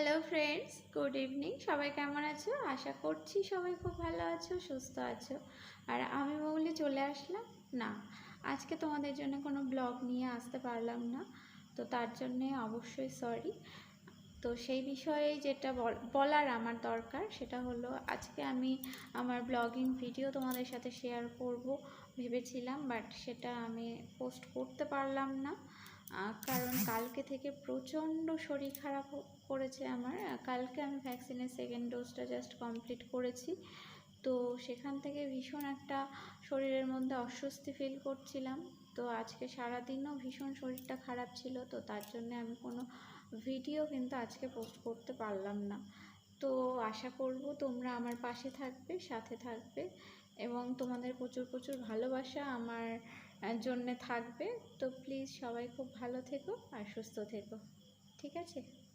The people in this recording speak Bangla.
Hello friends, good evening. সবাই কেমন আছো? আশা করছি সবাই খুব ভালো আছো, সুস্থ আছো। আর আমি মৌলি চলে আসলাম। না, আজকে তোমাদের জন্য কোনো ব্লগ নিয়ে আসতে পারলাম না, তো তার জন্যে অবশ্যই সরি। তো সেই বিষয়ে যেটা বলার আমার দরকার সেটা হলো, আজকে আমি আমার ব্লগিং ভিডিও তোমাদের সাথে শেয়ার করব ভেবেছিলাম, বাট সেটা আমি পোস্ট করতে পারলাম না। কারণ কালকে থেকে প্রচণ্ড শরীর খারাপ করেছে আমার। কালকে আমি ভ্যাকসিনের সেকেন্ড ডোজটা জাস্ট কমপ্লিট করেছি। তো সেখান থেকে ভীষণ একটা শরীরের মধ্যে অস্বস্তি ফিল করছিলাম। তো আজকে সারাদিনও ভীষণ শরীরটা খারাপ ছিল, তো তার জন্য আমি কোনো ভিডিও কিন্তু আজকে পোস্ট করতে পারলাম না। তো আশা করব তোমরা আমার পাশে থাকবে, সাথে থাকবে, এবং তোমাদের প্রচুর প্রচুর ভালোবাসা আমার জন্যে থাকবে। তো প্লিজ সবাই খুব ভালো থেকো আর সুস্থ থেকো, ঠিক আছে?